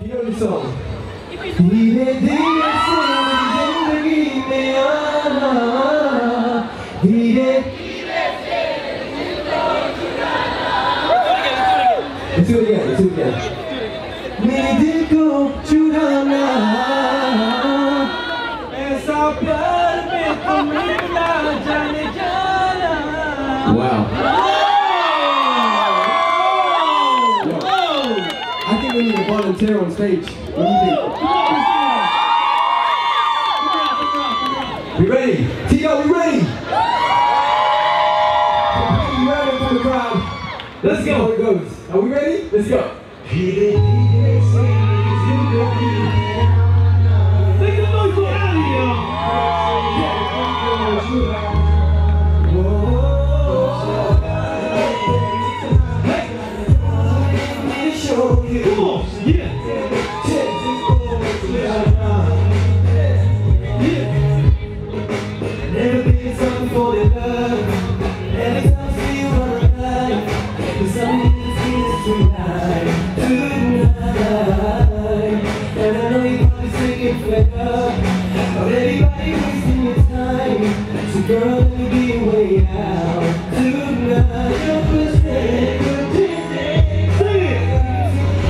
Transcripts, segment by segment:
You know the song? धीरे धीरे से जिंदगी में आना, धीरे धीरे से दिल को चुराना. Let's do it again. Let's do it again. मेरे दिल को चुराना, ऐसा प्यार में तो मिलना जाने जाना. Wow. I think we need a volunteer on stage. What do you think? We ready? Tito, we ready? Completely random from the crowd. Let's go. How it goes. Are we ready? Let's go. Take the noise for Alien. Come on, yeah. Never been something for the love. Every time I see you on the line, there's something that feels tonight. And I know you're probably singing fed up of everybody wasting your time. So girl, let me be your way out tonight.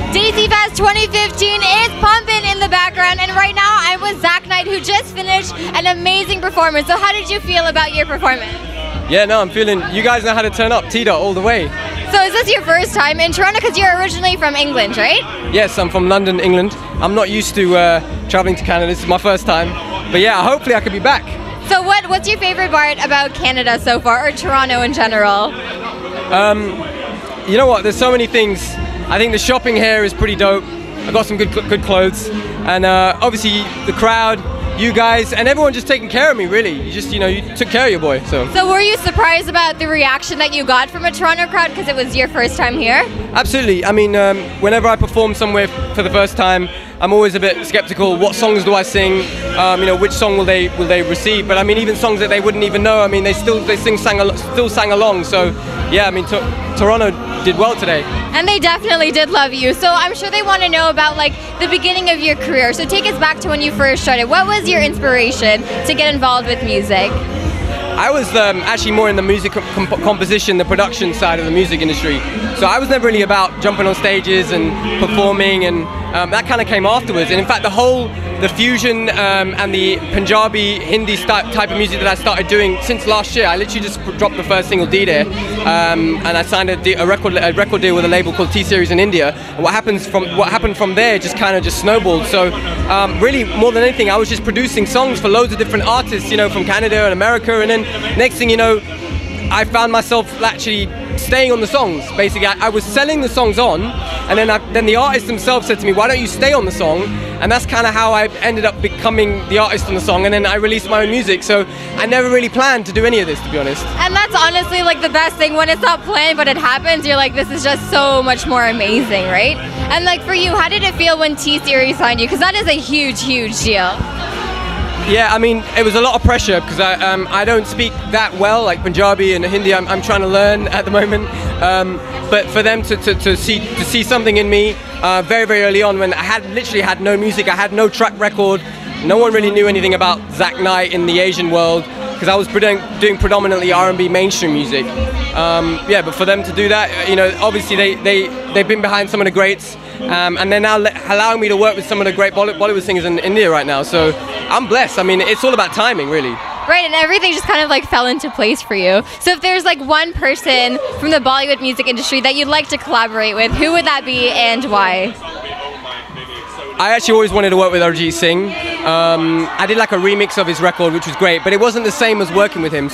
Desifest 2015 is pumping in the background, and right now I'm with Zack Knight, who just finished an amazing performance. So how did you feel about your performance? Yeah, no, I'm feeling, you guys know how to turn up, Tita, all the way. So is this your first time in Toronto? Because you're originally from England, right? Yes, I'm from London, England. I'm not used to traveling to Canada, this is my first time. But yeah, hopefully I could be back. So what's your favorite part about Canada so far, or Toronto in general? You know what, there's so many things. I think the shopping here is pretty dope. I got some good clothes, and obviously the crowd, you guys, and everyone just taking care of me. Really, you took care of your boy. So were you surprised about the reaction that you got from a Toronto crowd because it was your first time here? Absolutely. I mean, whenever I perform somewhere for the first time, I'm always a bit skeptical. What songs do I sing? Which song will they receive? But I mean, even songs that they wouldn't even know. I mean, they still sang along. So yeah, I mean, Toronto did well today. And they definitely did love you. So I'm sure they want to know about like the beginning of your career. So take us back to when you first started. What was your inspiration to get involved with music? I was actually more in the music composition, the production side of the music industry. So I was never really about jumping on stages and performing, and that kind of came afterwards. And in fact, the fusion and the Punjabi, Hindi type of music that I started doing since last year, I literally just dropped the first single, D There, and I signed a record deal with a label called T-Series in India. And what happened from there just kind of snowballed. So really, more than anything, I was just producing songs for loads of different artists, from Canada and America, and then next thing you know, I found myself actually staying on the songs. Basically, I was selling the songs on, and then the artists themselves said to me, why don't you stay on the song? And that's kind of how I ended up becoming the artist on the song, and then I released my own music. So I never really planned to do any of this, to be honest. And that's honestly like the best thing, when it's not planned but it happens, you're like, this is just so much more amazing, right? And like for you, how did it feel when T-Series signed you? Because that is a huge, huge deal. Yeah, I mean, it was a lot of pressure because I don't speak that well, like Punjabi and Hindi. I'm trying to learn at the moment. But for them to see something in me very, very early on, when I literally had no music, I had no track record, no one really knew anything about Zack Knight in the Asian world, because I was doing predominantly R&B mainstream music. Yeah, but for them to do that, obviously they've been behind some of the greats. And they're now allowing me to work with some of the great Bollywood singers in India right now. So I'm blessed. I mean, it's all about timing, really. Right, and everything just kind of like fell into place for you. So if there's like one person from the Bollywood music industry that you'd like to collaborate with, who would that be and why? I actually always wanted to work with Singh. I did like a remix of his record, which was great, but it wasn't the same as working with him.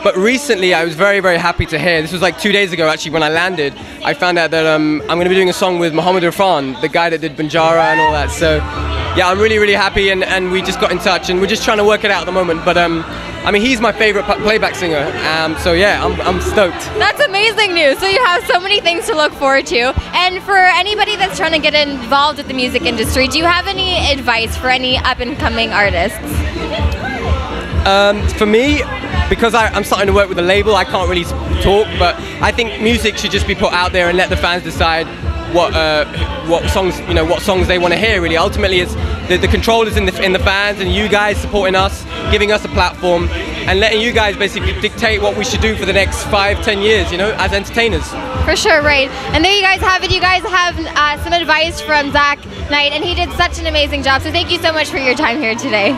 But recently I was very, very happy to hear, this was like 2 days ago actually when I landed, I found out that I'm going to be doing a song with Mohammed Irfan, the guy that did Banjara and all that. So yeah, I'm really, really happy, and we just got in touch, and we're just trying to work it out at the moment. But I mean, he's my favorite playback singer, so yeah, I'm stoked. That's amazing news. So you have so many things to look forward to. And for anybody that's trying to get involved with the music industry, do you have any advice for any up-and-coming artists? For me, because I'm starting to work with a label, I can't really talk, but I think music should just be put out there and let the fans decide what songs they want to hear. Really, ultimately, it's the control is in the fans and you guys supporting us, giving us a platform, and letting you guys basically dictate what we should do for the next 5-10 years, you know, as entertainers. For sure, right. And there you guys have it. You guys have some advice from Zack Knight, and he did such an amazing job. So thank you so much for your time here today.